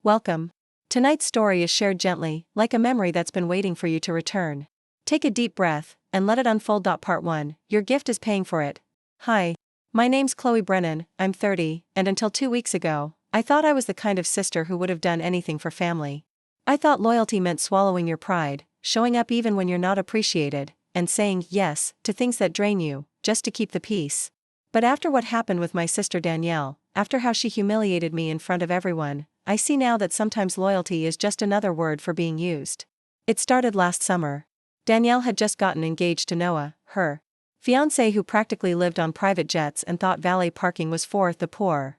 Welcome. Tonight's story is shared gently, like a memory that's been waiting for you to return. Take a deep breath, and let it unfold. Part 1, Your gift is paying for it. Hi. My name's Chloe Brennan, I'm 30, and until 2 weeks ago, I thought I was the kind of sister who would have done anything for family. I thought loyalty meant swallowing your pride, showing up even when you're not appreciated, and saying yes to things that drain you, just to keep the peace. But after what happened with my sister Danielle, after how she humiliated me in front of everyone, I see now that sometimes loyalty is just another word for being used. It started last summer. Danielle had just gotten engaged to Noah, her fiancé, who practically lived on private jets and thought valet parking was for the poor.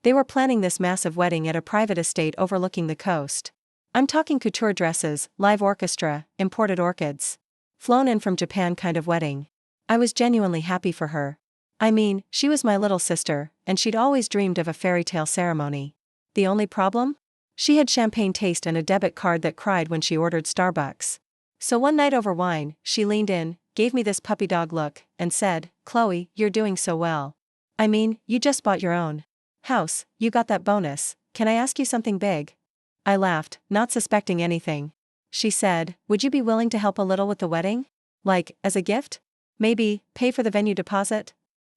They were planning this massive wedding at a private estate overlooking the coast. I'm talking couture dresses, live orchestra, imported orchids. Flown in from Japan kind of wedding. I was genuinely happy for her. I mean, she was my little sister, and she'd always dreamed of a fairy tale ceremony. The only problem? She had champagne taste and a debit card that cried when she ordered Starbucks. So one night over wine, she leaned in, gave me this puppy dog look, and said, "Chloe, you're doing so well. I mean, you just bought your own house, you got that bonus, can I ask you something big?" I laughed, not suspecting anything. She said, "Would you be willing to help a little with the wedding? Like, as a gift? Maybe, pay for the venue deposit?"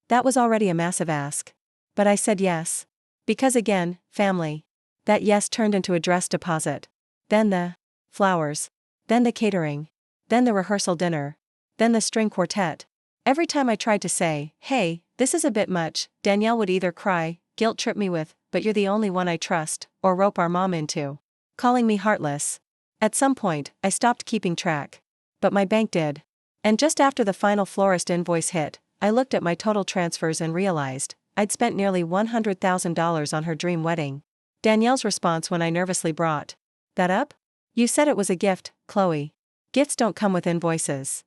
That was already a massive ask. But I said yes. Because again, family. That yes turned into a dress deposit. Then the flowers. Then the catering. Then the rehearsal dinner. Then the string quartet. Every time I tried to say, "Hey, this is a bit much," Danielle would either cry, guilt trip me with, "But you're the only one I trust," or rope our mom into calling me heartless. At some point, I stopped keeping track. But my bank did. And just after the final florist invoice hit, I looked at my total transfers and realized I'd spent nearly $100,000 on her dream wedding. Danielle's response when I nervously brought that up? "You said it was a gift, Chloe. Gifts don't come with invoices."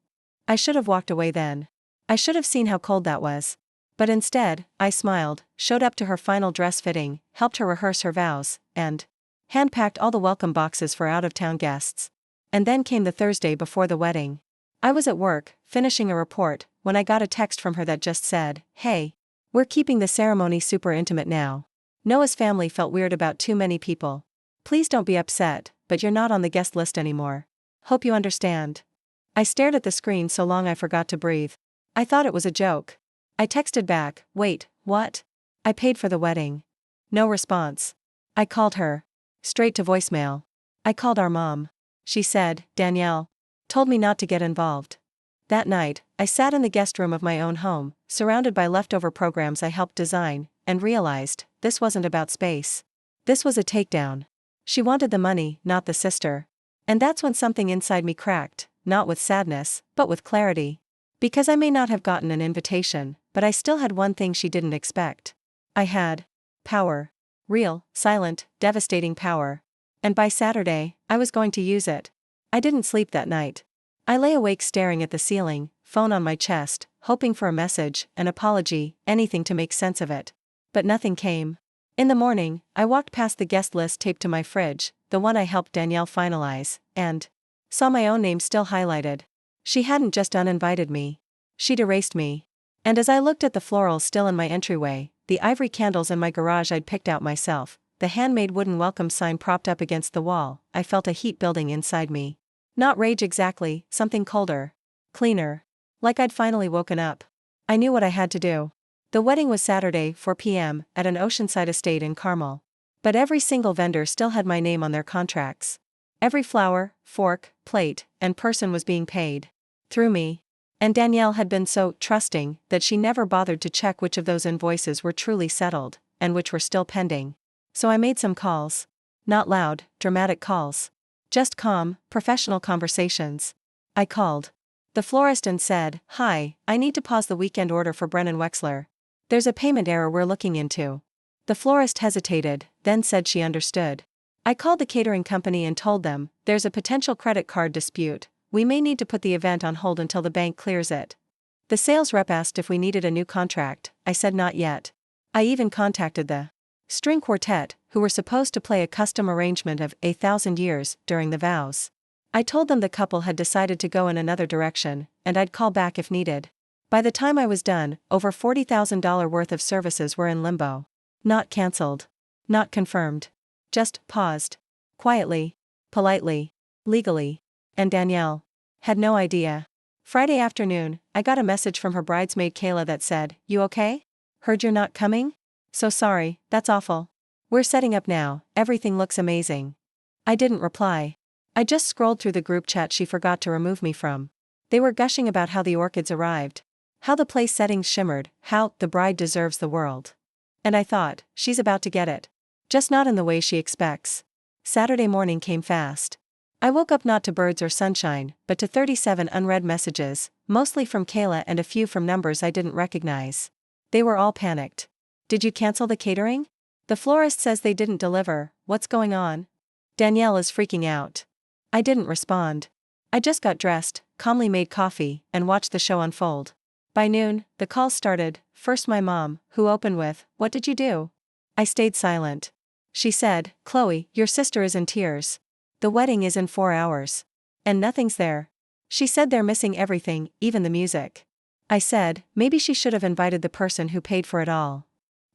I should have walked away then. I should have seen how cold that was. But instead, I smiled, showed up to her final dress fitting, helped her rehearse her vows, and hand-packed all the welcome boxes for out-of-town guests. And then came the Thursday before the wedding. I was at work, finishing a report, when I got a text from her that just said, "Hey, we're keeping the ceremony super intimate now. Noah's family felt weird about too many people. Please don't be upset, but you're not on the guest list anymore. Hope you understand." I stared at the screen so long I forgot to breathe. I thought it was a joke. I texted back, "Wait, what? I paid for the wedding." No response. I called her. Straight to voicemail. I called our mom. She said, "Danielle told me not to get involved." That night, I sat in the guest room of my own home, surrounded by leftover programs I helped design, and realized this wasn't about space. This was a takedown. She wanted the money, not the sister. And that's when something inside me cracked, not with sadness, but with clarity. Because I may not have gotten an invitation, but I still had one thing she didn't expect. I had power. Real, silent, devastating power. And by Saturday, I was going to use it. I didn't sleep that night. I lay awake staring at the ceiling, phone on my chest, hoping for a message, an apology, anything to make sense of it. But nothing came. In the morning, I walked past the guest list taped to my fridge, the one I helped Danielle finalize, and saw my own name still highlighted. She hadn't just uninvited me. She'd erased me. And as I looked at the florals still in my entryway, the ivory candles in my garage I'd picked out myself, the handmade wooden welcome sign propped up against the wall, I felt a heat building inside me. Not rage exactly, something colder. Cleaner. Like I'd finally woken up. I knew what I had to do. The wedding was Saturday, 4 p.m., at an oceanside estate in Carmel. But every single vendor still had my name on their contracts. Every flower, fork, plate, and person was being paid through me. And Danielle had been so trusting that she never bothered to check which of those invoices were truly settled, and which were still pending. So I made some calls. Not loud, dramatic calls. Just calm, professional conversations. I called the florist and said, "Hi, I need to pause the weekend order for Brennan Wexler. There's a payment error we're looking into." The florist hesitated, then said she understood. I called the catering company and told them, "There's a potential credit card dispute. We may need to put the event on hold until the bank clears it." The sales rep asked if we needed a new contract. I said not yet. I even contacted the string quartet, who were supposed to play a custom arrangement of "A Thousand Years" during the vows. I told them the couple had decided to go in another direction, and I'd call back if needed. By the time I was done, over $40,000 worth of services were in limbo. Not cancelled. Not confirmed. Just paused. Quietly. Politely. Legally. And Danielle had no idea. Friday afternoon, I got a message from her bridesmaid Kayla that said, "You okay? Heard you're not coming? So sorry, that's awful. We're setting up now, everything looks amazing." I didn't reply. I just scrolled through the group chat she forgot to remove me from. They were gushing about how the orchids arrived. How the place settings shimmered, how the bride deserves the world. And I thought, she's about to get it. Just not in the way she expects. Saturday morning came fast. I woke up not to birds or sunshine, but to 37 unread messages, mostly from Kayla and a few from numbers I didn't recognize. They were all panicked. "Did you cancel the catering? The florist says they didn't deliver, what's going on? Danielle is freaking out." I didn't respond. I just got dressed, calmly made coffee, and watched the show unfold. By noon, the calls started, first my mom, who opened with, "What did you do?" I stayed silent. She said, "Chloe, your sister is in tears. The wedding is in 4 hours. And nothing's there. She said they're missing everything, even the music." I said, maybe she should have invited the person who paid for it all.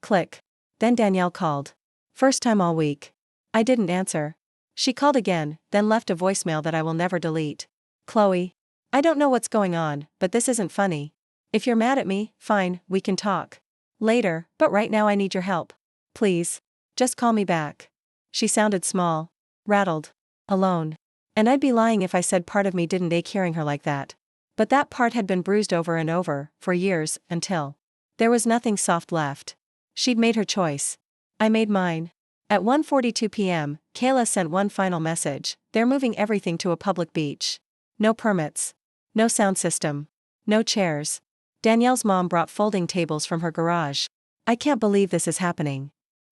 Click. Then Danielle called. First time all week. I didn't answer. She called again, then left a voicemail that I will never delete. "Chloe. I don't know what's going on, but this isn't funny. If you're mad at me, fine, we can talk later, but right now I need your help. Please. Just call me back." She sounded small. Rattled. Alone. And I'd be lying if I said part of me didn't ache hearing her like that. But that part had been bruised over and over, for years, until there was nothing soft left. She'd made her choice. I made mine. At 1:42 p.m., Kayla sent one final message: "They're moving everything to a public beach. No permits. No sound system. No chairs." Danielle's mom brought folding tables from her garage. "I can't believe this is happening."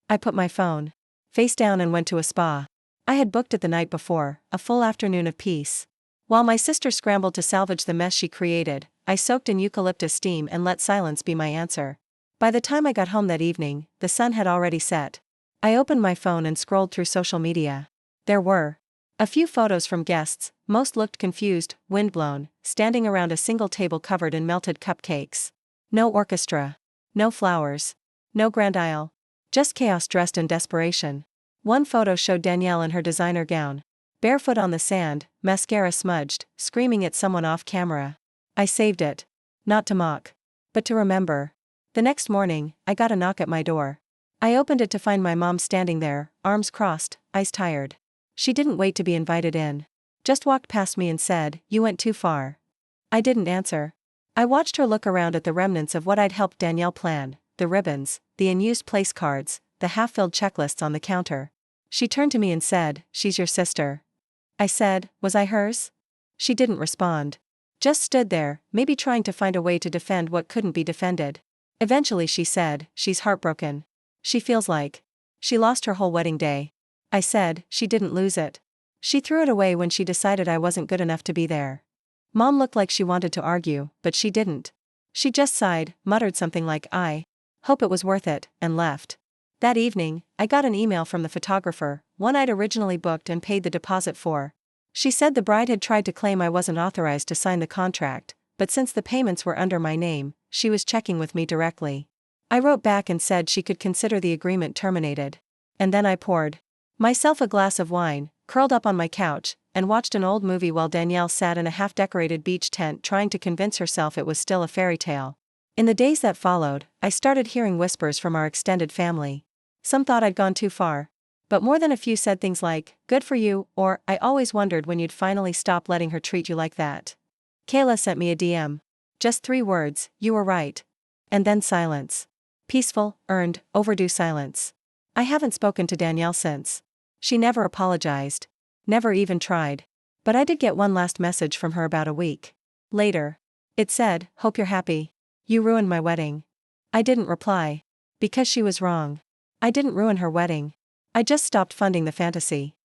I put my phone face down and went to a spa. I had booked it the night before, a full afternoon of peace. While my sister scrambled to salvage the mess she created, I soaked in eucalyptus steam and let silence be my answer. By the time I got home that evening, the sun had already set. I opened my phone and scrolled through social media. There were a few photos from guests, most looked confused, windblown, standing around a single table covered in melted cupcakes. No orchestra. No flowers. No grand aisle. Just chaos dressed in desperation. One photo showed Danielle in her designer gown. Barefoot on the sand, mascara smudged, screaming at someone off camera. I saved it. Not to mock. But to remember. The next morning, I got a knock at my door. I opened it to find my mom standing there, arms crossed, eyes tired. She didn't wait to be invited in. Just walked past me and said, "You went too far." I didn't answer. I watched her look around at the remnants of what I'd helped Danielle plan, the ribbons, the unused place cards, the half-filled checklists on the counter. She turned to me and said, "She's your sister." I said, "Was I hers?" She didn't respond. Just stood there, maybe trying to find a way to defend what couldn't be defended. Eventually she said, "She's heartbroken. She feels like she lost her whole wedding day." I said, "She didn't lose it. She threw it away when she decided I wasn't good enough to be there." Mom looked like she wanted to argue, but she didn't. She just sighed, muttered something like, "I hope it was worth it," and left. That evening, I got an email from the photographer, one I'd originally booked and paid the deposit for. She said the bride had tried to claim I wasn't authorized to sign the contract, but since the payments were under my name, she was checking with me directly. I wrote back and said she could consider the agreement terminated. And then I poured myself a glass of wine, curled up on my couch, and watched an old movie while Danielle sat in a half-decorated beach tent trying to convince herself it was still a fairy tale. In the days that followed, I started hearing whispers from our extended family. Some thought I'd gone too far. But more than a few said things like, "Good for you," or "I always wondered when you'd finally stop letting her treat you like that." Kayla sent me a DM. Just 3 words, "You were right." And then silence. Peaceful, earned, overdue silence. I haven't spoken to Danielle since. She never apologized. Never even tried. But I did get one last message from her about a week later. It said, "Hope you're happy. You ruined my wedding." I didn't reply. Because she was wrong. I didn't ruin her wedding. I just stopped funding the fantasy.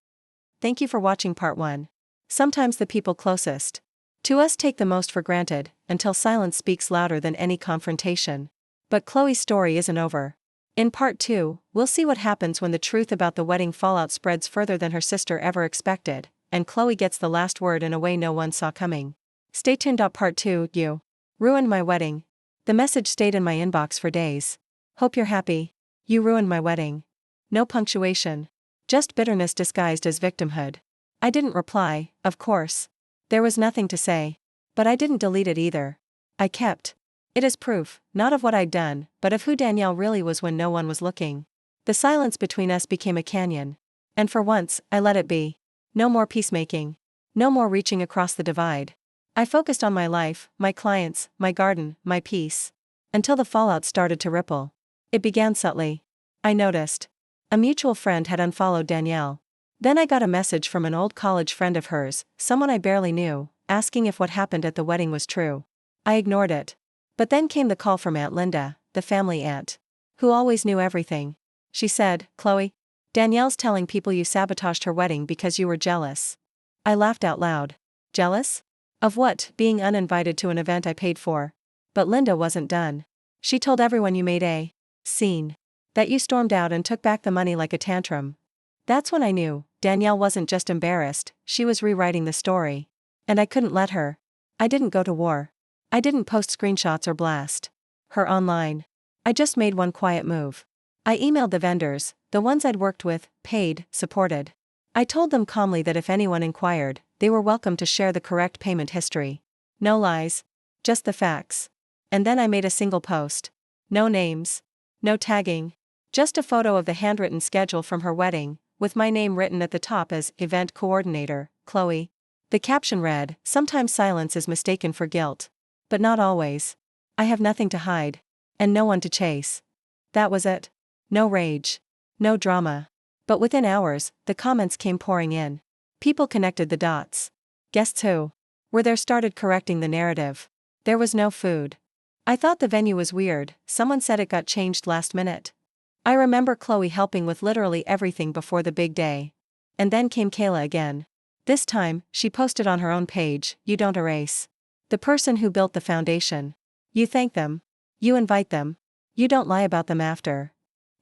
Thank you for watching part 1. Sometimes the people closest to us take the most for granted, until silence speaks louder than any confrontation. But Chloe's story isn't over. In part 2, we'll see what happens when the truth about the wedding fallout spreads further than her sister ever expected, and Chloe gets the last word in a way no one saw coming. Stay tuned. Part 2, You ruined my wedding. The message stayed in my inbox for days. Hope you're happy. You ruined my wedding. No punctuation. Just bitterness disguised as victimhood. I didn't reply, of course. There was nothing to say. But I didn't delete it either. I kept it as proof, not of what I'd done, but of who Danielle really was when no one was looking. The silence between us became a canyon. And for once, I let it be. No more peacemaking. No more reaching across the divide. I focused on my life, my clients, my garden, my peace. Until the fallout started to ripple. It began subtly. I noticed. A mutual friend had unfollowed Danielle. Then I got a message from an old college friend of hers, someone I barely knew, asking if what happened at the wedding was true. I ignored it. But then came the call from Aunt Linda, the family aunt, who always knew everything. She said, "Chloe, Danielle's telling people you sabotaged her wedding because you were jealous." I laughed out loud. Jealous? Of what? Being uninvited to an event I paid for. But Linda wasn't done. She told everyone you made a scene. That you stormed out and took back the money like a tantrum. That's when I knew, Danielle wasn't just embarrassed, she was rewriting the story. And I couldn't let her. I didn't go to war. I didn't post screenshots or blast her online. I just made one quiet move. I emailed the vendors, the ones I'd worked with, paid, supported. I told them calmly that if anyone inquired, they were welcome to share the correct payment history. No lies. Just the facts. And then I made a single post. No names. No tagging. Just a photo of the handwritten schedule from her wedding, with my name written at the top as Event Coordinator, Chloe. The caption read, "Sometimes silence is mistaken for guilt. But not always. I have nothing to hide. And no one to chase." That was it. No rage. No drama. But within hours, the comments came pouring in. People connected the dots. Guests who were there started correcting the narrative. There was no food. I thought the venue was weird, someone said it got changed last minute. I remember Chloe helping with literally everything before the big day. And then came Kayla again. This time, she posted on her own page, "You don't erase the person who built the foundation. You thank them. You invite them. You don't lie about them after."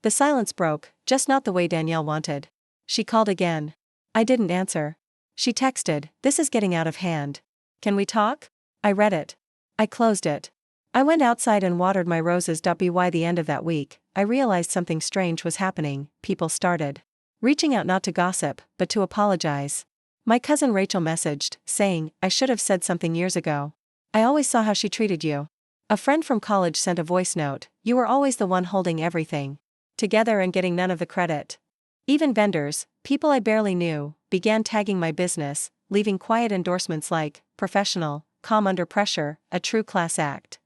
The silence broke, just not the way Danielle wanted. She called again. I didn't answer. She texted, "This is getting out of hand. Can we talk?" I read it. I closed it. I went outside and watered my roses. By the end of that week, I realized something strange was happening. People started reaching out not to gossip, but to apologize. My cousin Rachel messaged, saying, "I should have said something years ago. I always saw how she treated you." A friend from college sent a voice note, "You were always the one holding everything together and getting none of the credit." Even vendors, people I barely knew, began tagging my business, leaving quiet endorsements like, "Professional, calm under pressure, a true class act."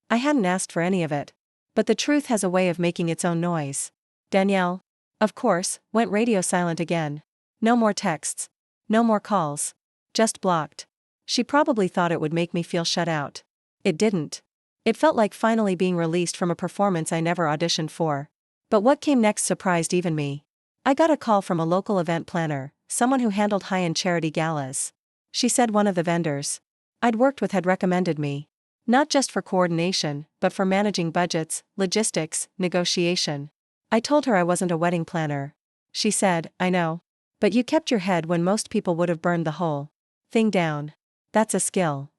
I hadn't asked for any of it. But the truth has a way of making its own noise. Danielle, of course, went radio silent again. No more texts. No more calls. Just blocked. She probably thought it would make me feel shut out. It didn't. It felt like finally being released from a performance I never auditioned for. But what came next surprised even me. I got a call from a local event planner, someone who handled high-end charity galas. She said one of the vendors I'd worked with had recommended me. Not just for coordination, but for managing budgets, logistics, negotiation. I told her I wasn't a wedding planner. She said, "I know. But you kept your head when most people would have burned the whole thing down. That's a skill."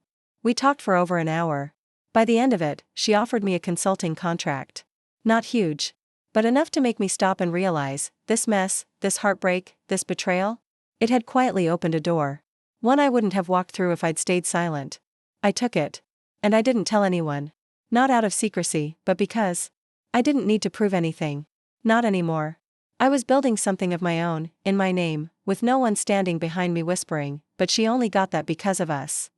We talked for over an hour. By the end of it, she offered me a consulting contract. Not huge. But enough to make me stop and realize, this mess, this heartbreak, this betrayal? It had quietly opened a door. One I wouldn't have walked through if I'd stayed silent. I took it. And I didn't tell anyone. Not out of secrecy, but because I didn't need to prove anything. Not anymore. I was building something of my own, in my name, with no one standing behind me whispering, "But she only got that because of us."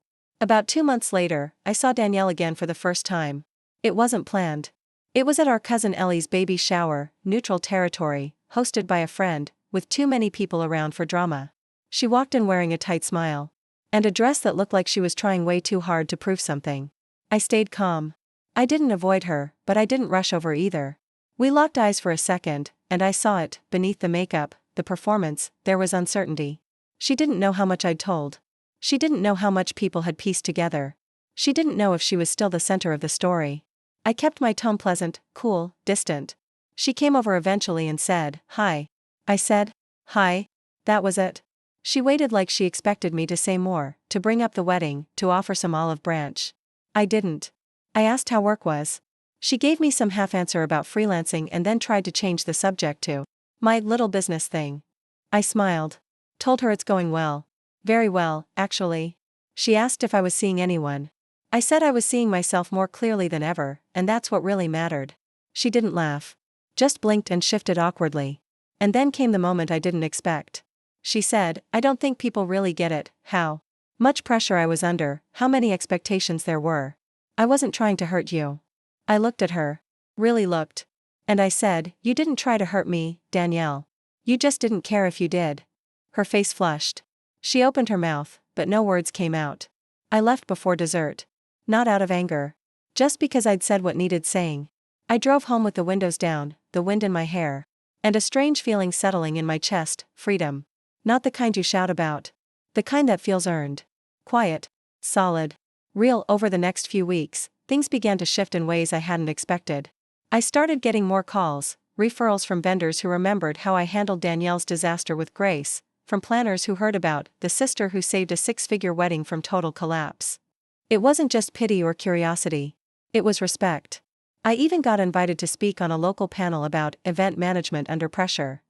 About 2 months later, I saw Danielle again for the first time. It wasn't planned. It was at our cousin Ellie's baby shower, neutral territory, hosted by a friend, with too many people around for drama. She walked in wearing a tight smile. And a dress that looked like she was trying way too hard to prove something. I stayed calm. I didn't avoid her, but I didn't rush over either. We locked eyes for a second, and I saw it, beneath the makeup, the performance, there was uncertainty. She didn't know how much I'd told. She didn't know how much people had pieced together. She didn't know if she was still the center of the story. I kept my tone pleasant, cool, distant. She came over eventually and said, "Hi." I said, "Hi." That was it. She waited like she expected me to say more, to bring up the wedding, to offer some olive branch. I didn't. I asked how work was. She gave me some half answer about freelancing and then tried to change the subject to my little business thing. I smiled. Told her it's going well. Very well, actually. She asked if I was seeing anyone. I said I was seeing myself more clearly than ever, and that's what really mattered. She didn't laugh. Just blinked and shifted awkwardly. And then came the moment I didn't expect. She said, I don't think people really get it, how much pressure I was under, how many expectations there were. I wasn't trying to hurt you. I looked at her. Really looked. And I said, you didn't try to hurt me, Danielle. You just didn't care if you did. Her face flushed. She opened her mouth, but no words came out. I left before dessert. Not out of anger. Just because I'd said what needed saying. I drove home with the windows down, the wind in my hair. And a strange feeling settling in my chest, freedom. Not the kind you shout about. The kind that feels earned. Quiet. Solid. Real. Over the next few weeks, things began to shift in ways I hadn't expected. I started getting more calls, referrals from vendors who remembered how I handled Danielle's disaster with grace, from planners who heard about the sister who saved a six-figure wedding from total collapse. It wasn't just pity or curiosity. It was respect. I even got invited to speak on a local panel about event management under pressure.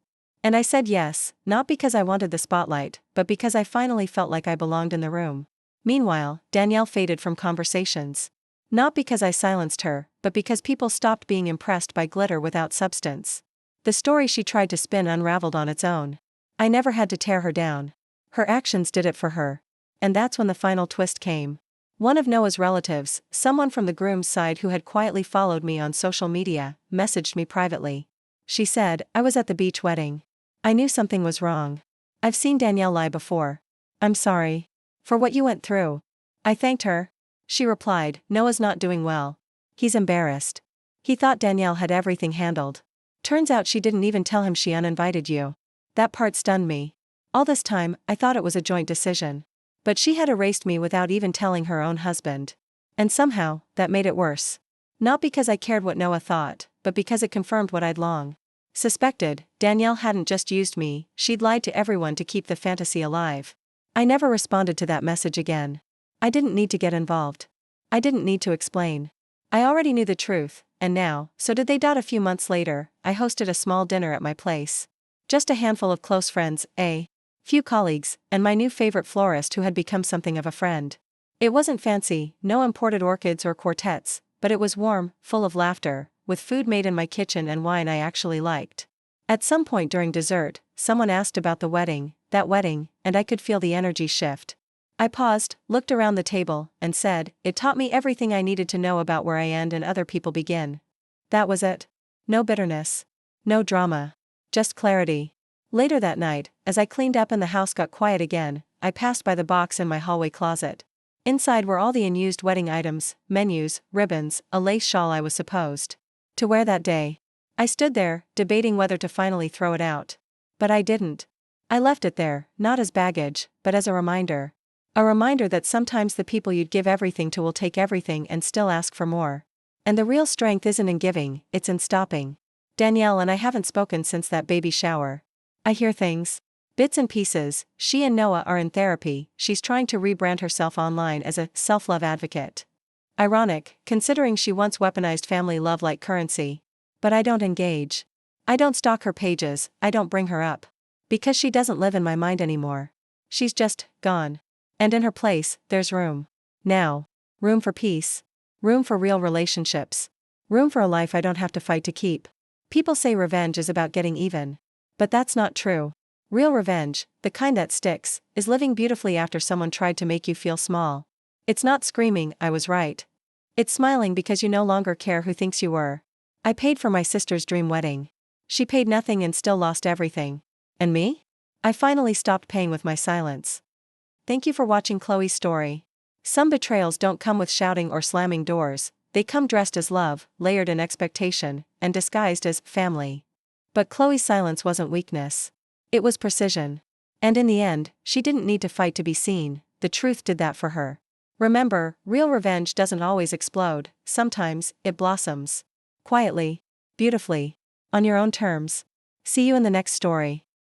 And I said yes, not because I wanted the spotlight, but because I finally felt like I belonged in the room. Meanwhile, Danielle faded from conversations. Not because I silenced her, but because people stopped being impressed by glitter without substance. The story she tried to spin unraveled on its own. I never had to tear her down. Her actions did it for her. And that's when the final twist came. One of Noah's relatives, someone from the groom's side who had quietly followed me on social media, messaged me privately. She said, I was at the beach wedding. I knew something was wrong. I've seen Danielle lie before. I'm sorry. For what you went through. I thanked her. She replied, Noah's not doing well. He's embarrassed. He thought Danielle had everything handled. Turns out she didn't even tell him she uninvited you. That part stunned me. All this time, I thought it was a joint decision. But she had erased me without even telling her own husband. And somehow, that made it worse. Not because I cared what Noah thought, but because it confirmed what I'd long suspected. Danielle hadn't just used me, she'd lied to everyone to keep the fantasy alive. I never responded to that message again. I didn't need to get involved. I didn't need to explain. I already knew the truth, and now, so did they. A few months later, I hosted a small dinner at my place. Just a handful of close friends, a few colleagues, and my new favorite florist who had become something of a friend. It wasn't fancy, no imported orchids or quartets, but it was warm, full of laughter, with food made in my kitchen and wine I actually liked. At some point during dessert, someone asked about the wedding, that wedding, and I could feel the energy shift. I paused, looked around the table, and said, it taught me everything I needed to know about where I end and other people begin. That was it. No bitterness. No drama. Just clarity. Later that night, as I cleaned up and the house got quiet again, I passed by the box in my hallway closet. Inside were all the unused wedding items, menus, ribbons, a lace shawl I was supposed to wear that day. I stood there, debating whether to finally throw it out. But I didn't. I left it there, not as baggage, but as a reminder. A reminder that sometimes the people you'd give everything to will take everything and still ask for more. And the real strength isn't in giving, it's in stopping. Danielle and I haven't spoken since that baby shower. I hear things. Bits and pieces. She and Noah are in therapy. She's trying to rebrand herself online as a self-love advocate. Ironic, considering she once weaponized family love like currency. But I don't engage. I don't stalk her pages, I don't bring her up. Because she doesn't live in my mind anymore. She's just gone. And in her place, there's room. Now. Room for peace. Room for real relationships. Room for a life I don't have to fight to keep. People say revenge is about getting even. But that's not true. Real revenge, the kind that sticks, is living beautifully after someone tried to make you feel small. It's not screaming, I was right. It's smiling because you no longer care who thinks you were. I paid for my sister's dream wedding. She paid nothing and still lost everything. And me? I finally stopped paying with my silence. Thank you for watching Chloe's story. Some betrayals don't come with shouting or slamming doors, they come dressed as love, layered in expectation, and disguised as family. But Chloe's silence wasn't weakness. It was precision. And in the end, she didn't need to fight to be seen, the truth did that for her. Remember, real revenge doesn't always explode, sometimes, it blossoms. Quietly. Beautifully. On your own terms. See you in the next story.